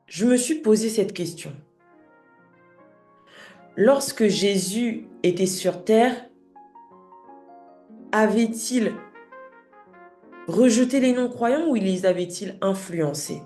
Je me suis posé cette question. Lorsque Jésus était sur terre, avait-il rejeté les non-croyants ou les avait-il influencés?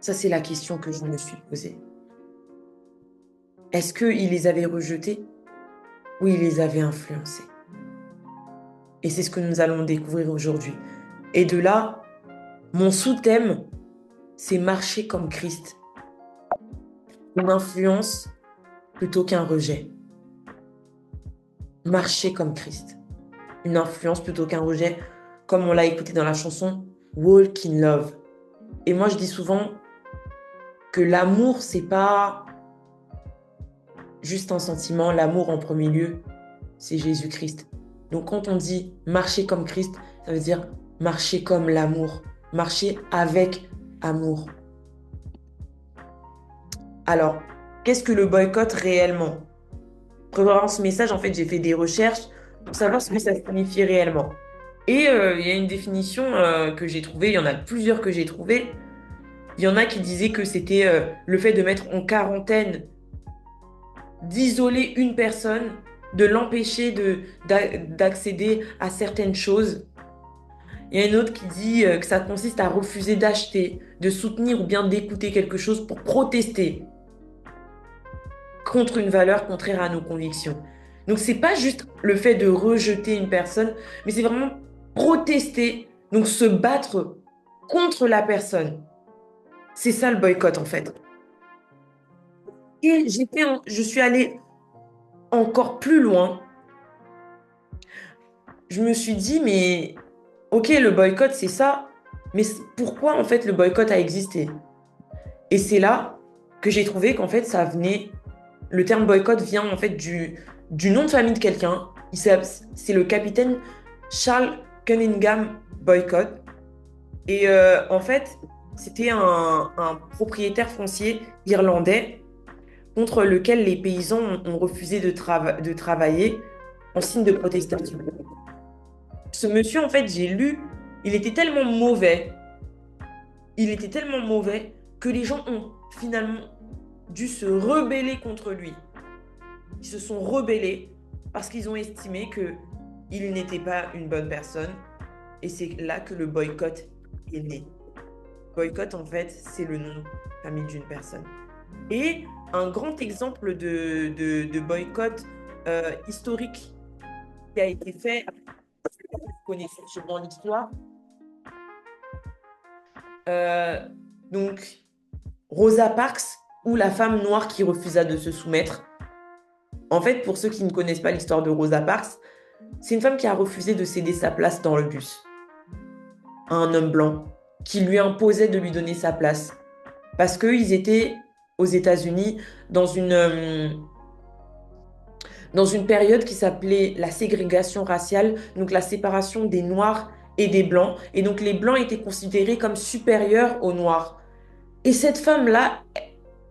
Ça, c'est la question que je me suis posée. Est-ce qu'il les avait rejetés ou il les avait influencés? Et c'est ce que nous allons découvrir aujourd'hui. Et de là, mon sous-thème, c'est marcher comme Christ. Une influence plutôt qu'un rejet. Marcher comme Christ. Une influence plutôt qu'un rejet, comme on l'a écouté dans la chanson Walk in Love. Et moi, je dis souvent que l'amour, c'est pas juste un sentiment. L'amour, en premier lieu, c'est Jésus-Christ. Donc, quand on dit marcher comme Christ, ça veut dire marcher comme l'amour, marcher avec amour. Alors, qu'est-ce que le boycott réellement? Préparant ce message, en fait, j'ai fait des recherches pour savoir ce que ça signifie réellement. Et il y a une définition que j'ai trouvée, il y en a plusieurs que j'ai trouvées. Il y en a qui disaient que c'était le fait de mettre en quarantaine, d'isoler une personne, de l'empêcher d'accéder à certaines choses. Il y a une autre qui dit que ça consiste à refuser d'acheter, de soutenir ou bien d'écouter quelque chose pour protester contre une valeur contraire à nos convictions. Donc, c'est pas juste le fait de rejeter une personne, mais c'est vraiment protester, donc se battre contre la personne. C'est ça le boycott en fait. Et je suis allée encore plus loin. Je me suis dit, mais ok, le boycott, c'est ça, mais pourquoi en fait le boycott a existé? Et c'est là que j'ai trouvé qu'en fait le terme boycott vient en fait du nom de famille de quelqu'un. C'est le capitaine Charles Cunningham Boycott. Et en fait, c'était un propriétaire foncier irlandais contre lequel les paysans ont refusé de travailler en signe de protestation. Ce monsieur, en fait, j'ai lu, il était tellement mauvais, il était tellement mauvais que les gens ont finalement dû se rebeller contre lui. Ils se sont rebellés parce qu'ils ont estimé que il n'était pas une bonne personne. Et c'est là que le boycott est né. Boycott, en fait, c'est le nom de famille d'une personne. Et un grand exemple de boycott historique qui a été fait, vous connaissez sûrement l'histoire. Euh, donc, Rosa Parks, ou la femme noire qui refusa de se soumettre. En fait, pour ceux qui ne connaissent pas l'histoire de Rosa Parks, c'est une femme qui a refusé de céder sa place dans le bus à un homme blanc qui lui imposait de lui donner sa place. Parce qu'ils étaient aux États-Unis dans une période qui s'appelait la ségrégation raciale, donc la séparation des Noirs et des Blancs. Et donc les Blancs étaient considérés comme supérieurs aux Noirs. Et cette femme-là,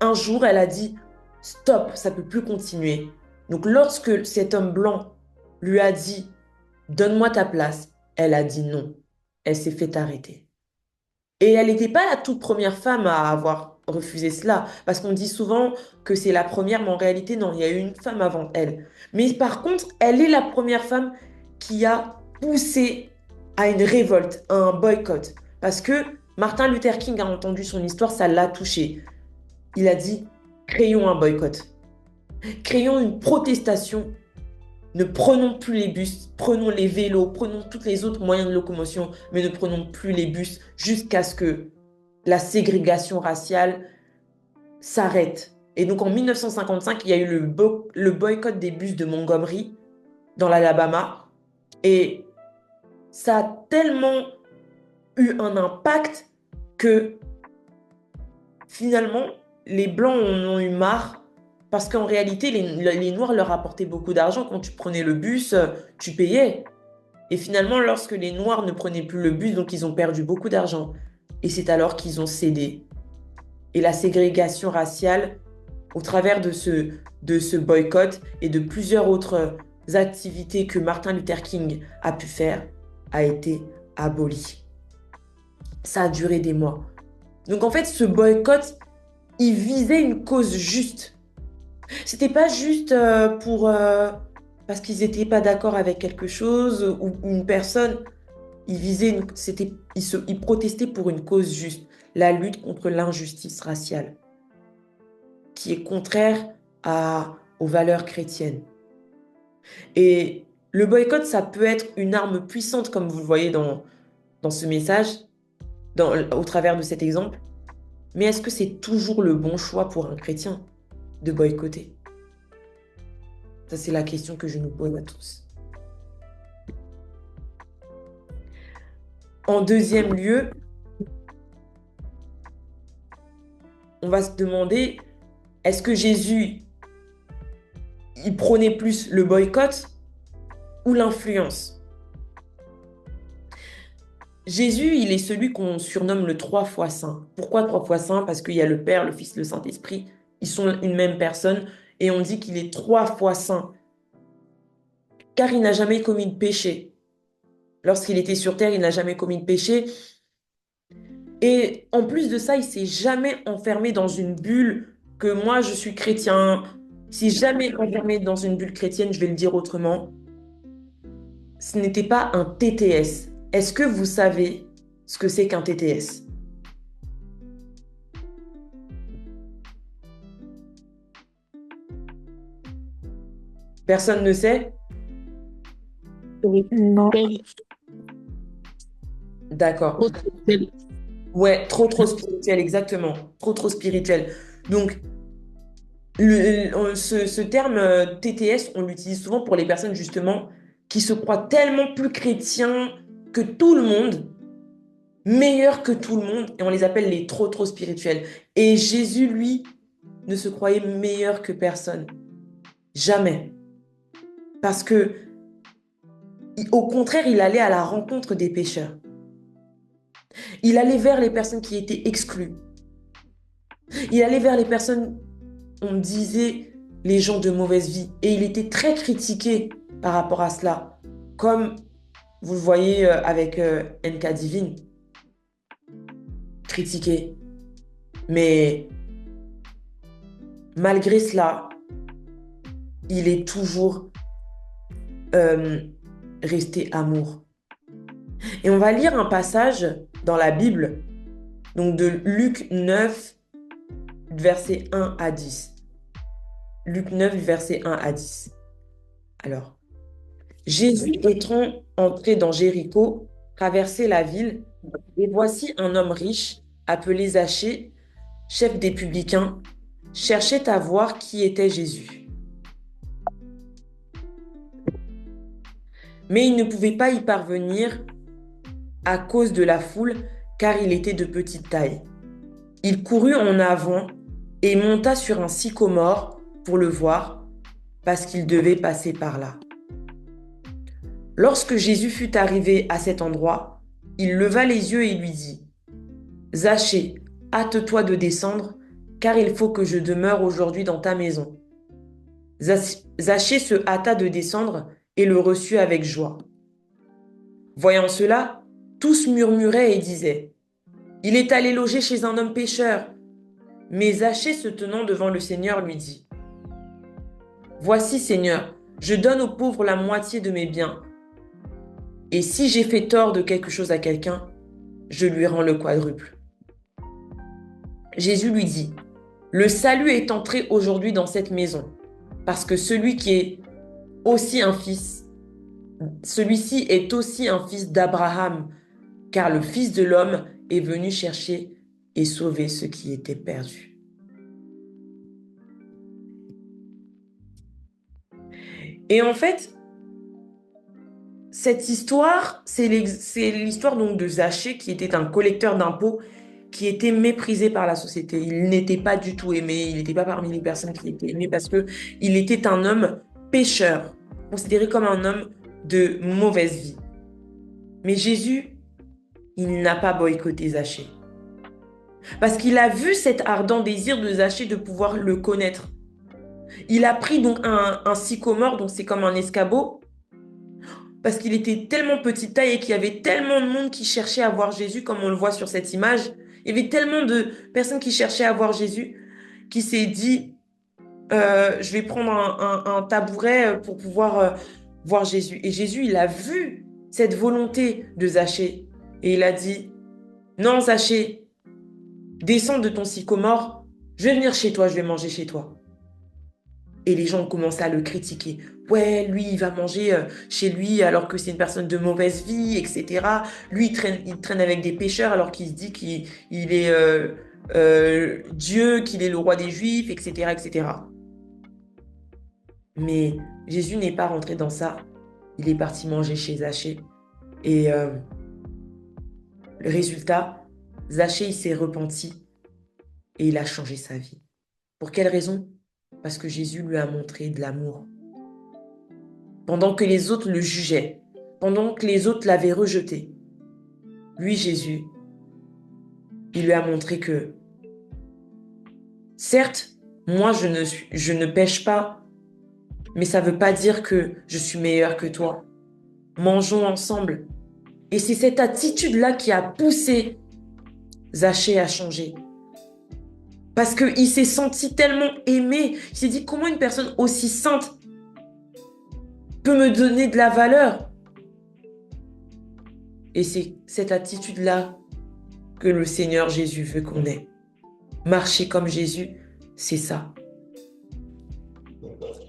un jour, elle a dit, stop, ça ne peut plus continuer. Donc lorsque cet homme blanc lui a dit, donne-moi ta place, elle a dit non. Elle s'est fait arrêter. Et elle n'était pas la toute première femme à avoir refusé cela, parce qu'on dit souvent que c'est la première, mais en réalité, non, il y a eu une femme avant elle. Mais par contre, elle est la première femme qui a poussé à une révolte, à un boycott. Parce que Martin Luther King a entendu son histoire, ça l'a touché. Il a dit, créons un boycott, créons une protestation. Ne prenons plus les bus, prenons les vélos, prenons tous les autres moyens de locomotion, mais ne prenons plus les bus jusqu'à ce que la ségrégation raciale s'arrête. Et donc en 1955, il y a eu le boycott des bus de Montgomery dans l'Alabama. Et ça a tellement eu un impact que finalement, les Blancs en ont eu marre parce qu'en réalité, les Noirs leur apportaient beaucoup d'argent. Quand tu prenais le bus, tu payais. Et finalement, lorsque les Noirs ne prenaient plus le bus, donc ils ont perdu beaucoup d'argent. Et c'est alors qu'ils ont cédé. Et la ségrégation raciale, au travers de ce boycott et de plusieurs autres activités que Martin Luther King a pu faire, a été abolie. Ça a duré des mois. Donc en fait, ce boycott, il visait une cause juste. C'était pas juste parce qu'ils n'étaient pas d'accord avec quelque chose ou une personne. Ils visaient ils protestaient pour une cause juste, la lutte contre l'injustice raciale, qui est contraire aux valeurs chrétiennes. Et le boycott, ça peut être une arme puissante, comme vous le voyez dans ce message, au travers de cet exemple. Mais est-ce que c'est toujours le bon choix pour un chrétien de boycotter? Ça, c'est la question que je nous pose à tous. En deuxième lieu, on va se demander, est-ce que Jésus, il prônait plus le boycott ou l'influence? Jésus, il est celui qu'on surnomme le trois fois saint. Pourquoi trois fois saint? Parce qu'il y a le Père, le Fils, le Saint-Esprit. Ils sont une même personne et on dit qu'il est trois fois saint. Car il n'a jamais commis de péché. Lorsqu'il était sur terre, il n'a jamais commis de péché. Et en plus de ça, il s'est jamais enfermé dans une bulle que moi, je suis chrétien. Il s'est jamais enfermé dans une bulle chrétienne, je vais le dire autrement. Ce n'était pas un TTS. Est-ce que vous savez ce que c'est qu'un TTS? Personne ne sait? Oui. Non. D'accord. Autre tel. Ouais, trop spirituel, exactement. Trop spirituel. Donc, ce terme TTS, on l'utilise souvent pour les personnes justement qui se croient tellement plus chrétiens que tout le monde, meilleurs que tout le monde, et on les appelle les trop spirituels. Et Jésus, lui, ne se croyait meilleur que personne. Jamais. Parce que, au contraire, il allait à la rencontre des pécheurs. Il allait vers les personnes qui étaient exclues. Il allait vers les personnes, on disait, les gens de mauvaise vie. Et il était très critiqué par rapport à cela. Comme vous le voyez avec NK Divine. Critiqué. Mais malgré cela, il est toujours euh, resté amour. Et on va lire un passage dans la Bible, donc de Luc 9, versets 1 à 10. Luc 9, versets 1 à 10. Alors, Jésus étant entré dans Jéricho, traversait la ville, et voici un homme riche, appelé Zachée, chef des publicains, cherchait à voir qui était Jésus. Mais il ne pouvait pas y parvenir à cause de la foule, car il était de petite taille. Il courut en avant et monta sur un sycomore pour le voir, parce qu'il devait passer par là. Lorsque Jésus fut arrivé à cet endroit, il leva les yeux et lui dit, Zachée, hâte-toi de descendre, car il faut que je demeure aujourd'hui dans ta maison. Zachée se hâta de descendre et le reçut avec joie. Voyant cela, tous murmuraient et disaient, il est allé loger chez un homme pécheur. Mais Zachée se tenant devant le Seigneur lui dit, voici, Seigneur, je donne aux pauvres la moitié de mes biens. Et si j'ai fait tort de quelque chose à quelqu'un, je lui rends le quadruple. Jésus lui dit, le salut est entré aujourd'hui dans cette maison, parce que celui-ci est aussi un fils d'Abraham, car le Fils de l'homme est venu chercher et sauver ceux qui étaient perdus. Et en fait, cette histoire, c'est l'histoire donc de Zachée, qui était un collecteur d'impôts, qui était méprisé par la société. Il n'était pas du tout aimé, il n'était pas parmi les personnes qui étaient aimées parce que il était un homme pécheur, considéré comme un homme de mauvaise vie. Mais Jésus, il n'a pas boycotté Zachée. Parce qu'il a vu cet ardent désir de Zachée de pouvoir le connaître. Il a pris donc un sycomore, donc c'est comme un escabeau, parce qu'il était tellement petite taille et qu'il y avait tellement de monde qui cherchait à voir Jésus, comme on le voit sur cette image. Il y avait tellement de personnes qui cherchaient à voir Jésus qui s'est dit, je vais prendre un tabouret pour pouvoir voir Jésus. Et Jésus, il a vu cette volonté de Zachée. Et il a dit, non, Zachée, descends de ton sycomore, je vais venir chez toi, je vais manger chez toi. Et les gens ont commencé à le critiquer. Ouais, lui, il va manger chez lui alors que c'est une personne de mauvaise vie, etc. Lui, il traîne avec des pécheurs alors qu'il se dit qu'il est Dieu, qu'il est le roi des Juifs, etc., etc. Mais Jésus n'est pas rentré dans ça. Il est parti manger chez Zachée. Et le résultat, Zachée, il s'est repenti et il a changé sa vie. Pour quelle raison? Parce que Jésus lui a montré de l'amour. Pendant que les autres le jugeaient, pendant que les autres l'avaient rejeté, lui, Jésus, il lui a montré que, certes, moi, je ne pêche pas, mais ça ne veut pas dire que je suis meilleur que toi. Mangeons ensemble. Et c'est cette attitude-là qui a poussé Zachée à changer. Parce qu'il s'est senti tellement aimé. Il s'est dit, comment une personne aussi sainte peut me donner de la valeur? Et c'est cette attitude-là que le Seigneur Jésus veut qu'on ait. Marcher comme Jésus, c'est ça.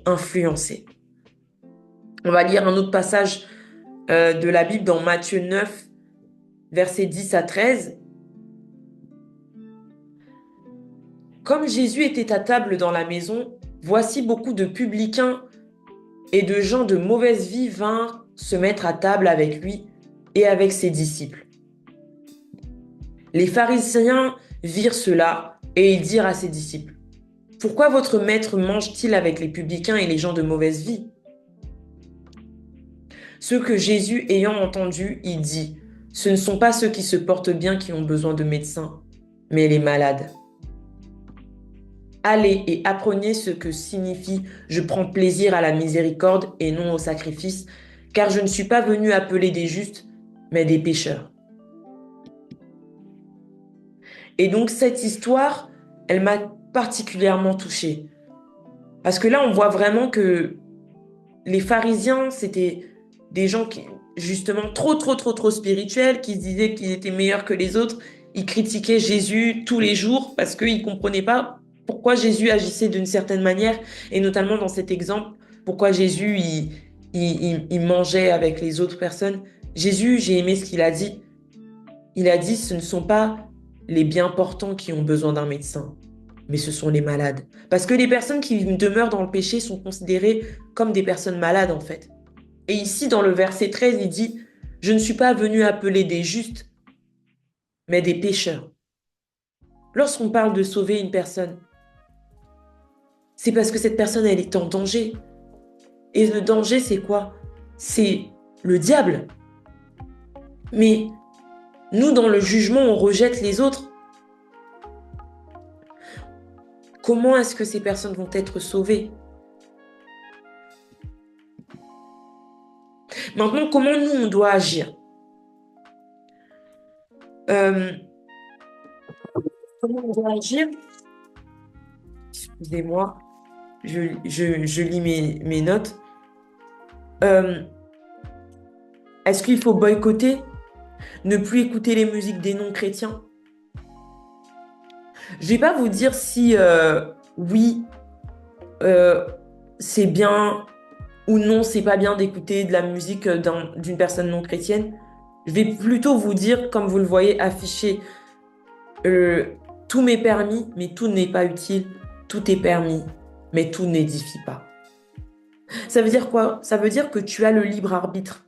Influencer. On va lire un autre passage de la Bible dans Matthieu 9, versets 10 à 13. Comme Jésus était à table dans la maison, voici beaucoup de publicains et de gens de mauvaise vie vinrent se mettre à table avec lui et avec ses disciples. Les pharisiens virent cela et ils dirent à ses disciples, « Pourquoi votre maître mange-t-il avec les publicains et les gens de mauvaise vie ?» Ce que Jésus ayant entendu, il dit, « Ce ne sont pas ceux qui se portent bien qui ont besoin de médecins, mais les malades. Allez et apprenez ce que signifie « Je prends plaisir à la miséricorde et non au sacrifice, car je ne suis pas venu appeler des justes, mais des pécheurs. » Et donc cette histoire, elle m'a particulièrement touchée. Parce que là, on voit vraiment que les pharisiens, c'était des gens qui, justement, trop spirituels, qui se disaient qu'ils étaient meilleurs que les autres. Ils critiquaient Jésus tous les jours parce qu'ils ne comprenaient pas pourquoi Jésus agissait d'une certaine manière. Et notamment dans cet exemple, pourquoi Jésus, il mangeait avec les autres personnes. Jésus, j'ai aimé ce qu'il a dit. Il a dit, ce ne sont pas les bien portants qui ont besoin d'un médecin, mais ce sont les malades. Parce que les personnes qui demeurent dans le péché sont considérées comme des personnes malades, en fait. Et ici, dans le verset 13, il dit, « Je ne suis pas venu appeler des justes, mais des pécheurs. » Lorsqu'on parle de sauver une personne, c'est parce que cette personne, elle est en danger. Et le danger, c'est quoi? C'est le diable. Mais nous, dans le jugement, on rejette les autres. Comment est-ce que ces personnes vont être sauvées? Maintenant, comment nous, on doit agir? Comment on doit agir? Excusez-moi, je lis mes notes. Est-ce qu'il faut boycotter? Ne plus écouter les musiques des non-chrétiens? Je ne vais pas vous dire si oui, c'est bien ou non, c'est pas bien d'écouter de la musique d'une personne non chrétienne. Je vais plutôt vous dire, comme vous le voyez affiché, tout m'est permis, mais tout n'est pas utile. Tout est permis, mais tout n'édifie pas. Ça veut dire quoi? Ça veut dire que tu as le libre arbitre.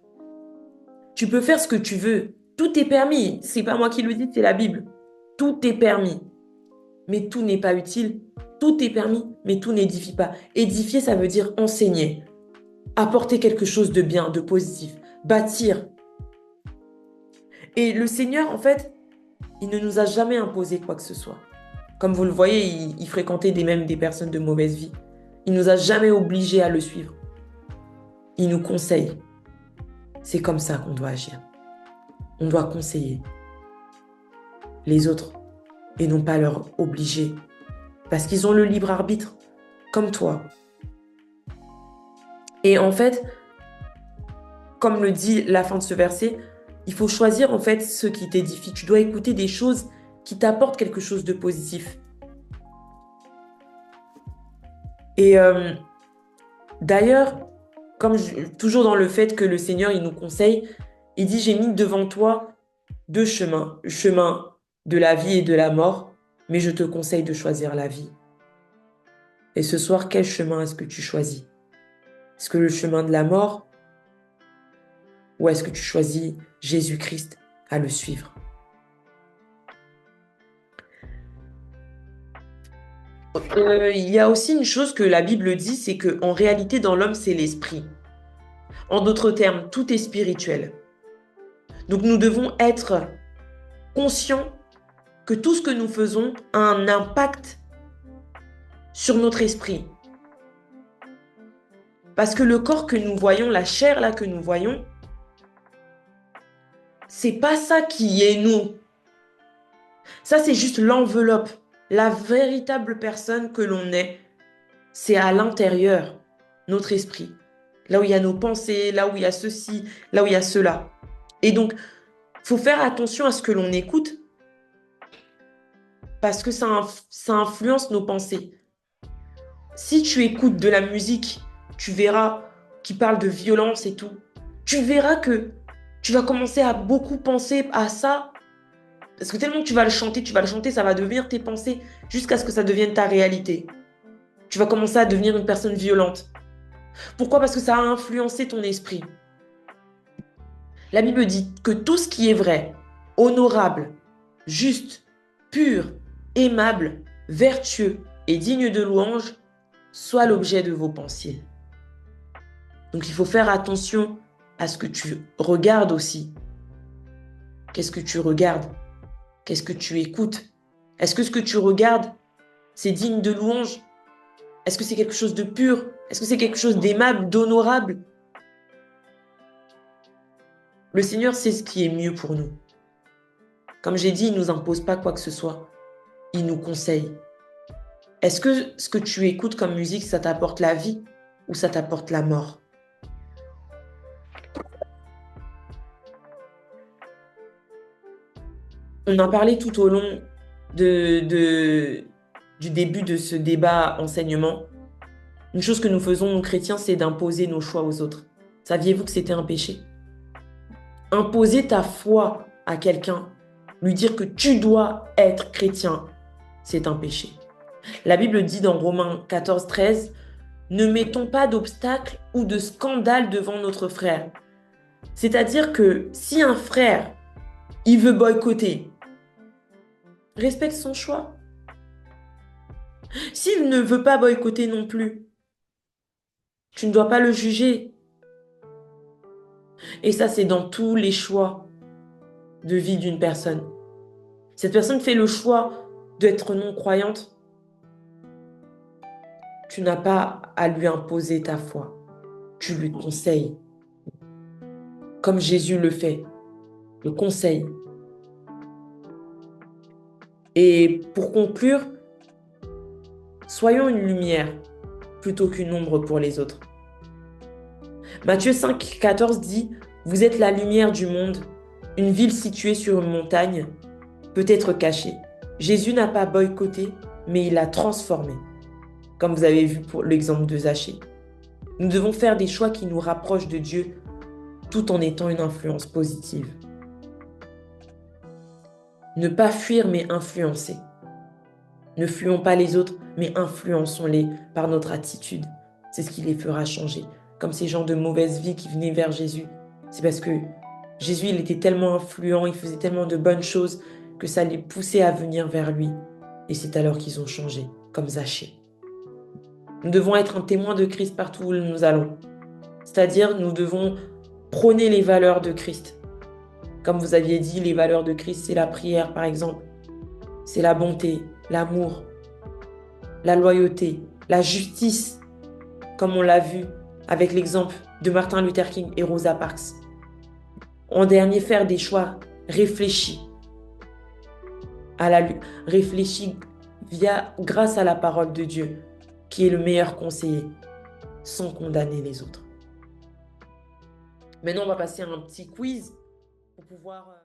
Tu peux faire ce que tu veux. Tout est permis. C'est pas moi qui le dis, c'est la Bible. Tout est permis, mais tout n'est pas utile. Tout est permis, mais tout n'édifie pas. Édifier, ça veut dire enseigner, apporter quelque chose de bien, de positif, bâtir. Et le Seigneur, en fait, il ne nous a jamais imposé quoi que ce soit. Comme vous le voyez, il fréquentait même des personnes de mauvaise vie. Il ne nous a jamais obligés à le suivre. Il nous conseille. C'est comme ça qu'on doit agir. On doit conseiller les autres et non pas leur obliger. Parce qu'ils ont le libre arbitre, comme toi. Et en fait, comme le dit la fin de ce verset, il faut choisir en fait ce qui t'édifie. Tu dois écouter des choses qui t'apportent quelque chose de positif. Et d'ailleurs, toujours dans le fait que le Seigneur, il nous conseille, il dit, j'ai mis devant toi deux chemins, le chemin de la vie et de la mort, mais je te conseille de choisir la vie. Et ce soir, quel chemin est-ce que tu choisis? Est-ce que le chemin de la mort ou est-ce que tu choisis Jésus-Christ à le suivre? Il y a aussi une chose que la Bible dit, c'est qu'en réalité, dans l'homme, c'est l'esprit. En d'autres termes, tout est spirituel. Donc nous devons être conscients que tout ce que nous faisons a un impact sur notre esprit. Parce que le corps que nous voyons, la chair là que nous voyons, c'est pas ça qui est nous. Ça, c'est juste l'enveloppe. La véritable personne que l'on est, c'est à l'intérieur, notre esprit. Là où il y a nos pensées, là où il y a ceci, là où il y a cela. Et donc, il faut faire attention à ce que l'on écoute parce que ça influence nos pensées. Si tu écoutes de la musique, tu verras, qui parle de violence et tout, tu verras que tu vas commencer à beaucoup penser à ça. Parce que tellement que tu vas le chanter, ça va devenir tes pensées jusqu'à ce que ça devienne ta réalité. Tu vas commencer à devenir une personne violente. Pourquoi? Parce que ça a influencé ton esprit. La Bible dit que tout ce qui est vrai, honorable, juste, pur, aimable, vertueux et digne de louange soit l'objet de vos pensées. Donc il faut faire attention à ce que tu regardes aussi. Qu'est-ce que tu regardes? Qu'est-ce que tu écoutes? Est-ce que ce que tu regardes, c'est digne de louange? Est-ce que c'est quelque chose de pur? Est-ce que c'est quelque chose d'aimable, d'honorable? Le Seigneur sait ce qui est mieux pour nous. Comme j'ai dit, il ne nous impose pas quoi que ce soit. Il nous conseille. Est-ce que ce que tu écoutes comme musique, ça t'apporte la vie ou ça t'apporte la mort? On en parlait tout au long du début de ce débat enseignement. Une chose que nous faisons, nous chrétiens, c'est d'imposer nos choix aux autres. Saviez-vous que c'était un péché? Imposer ta foi à quelqu'un, lui dire que tu dois être chrétien, c'est un péché. La Bible dit dans Romains 14, 13, ne mettons pas d'obstacle ou de scandale devant notre frère. C'est-à-dire que si un frère, il veut boycotter, respecte son choix. S'il ne veut pas boycotter non plus, tu ne dois pas le juger. Et ça, c'est dans tous les choix de vie d'une personne. Cette personne fait le choix d'être non-croyante. Tu n'as pas à lui imposer ta foi. Tu lui conseilles. Comme Jésus le fait. Le conseil. Et pour conclure, soyons une lumière plutôt qu'une ombre pour les autres. Matthieu 5, 14 dit, vous êtes la lumière du monde. Une ville située sur une montagne peut être cachée. Jésus n'a pas boycotté, mais il a transformé. Comme vous avez vu pour l'exemple de Zachée. Nous devons faire des choix qui nous rapprochent de Dieu tout en étant une influence positive. Ne pas fuir, mais influencer. Ne fuyons pas les autres, mais influençons-les par notre attitude. C'est ce qui les fera changer. Comme ces gens de mauvaise vie qui venaient vers Jésus. C'est parce que Jésus, il était tellement influent, il faisait tellement de bonnes choses que ça les poussait à venir vers lui. Et c'est alors qu'ils ont changé, comme Zachée. Nous devons être un témoin de Christ partout où nous allons. C'est-à-dire, nous devons prôner les valeurs de Christ. Comme vous aviez dit, les valeurs de Christ, c'est la prière, par exemple. C'est la bonté, l'amour, la loyauté, la justice, comme on l'a vu avec l'exemple de Martin Luther King et Rosa Parks. En dernier, faire des choix réfléchis réfléchit grâce à la parole de Dieu, qui est le meilleur conseiller, sans condamner les autres. Maintenant, on va passer à un petit quiz pour pouvoir...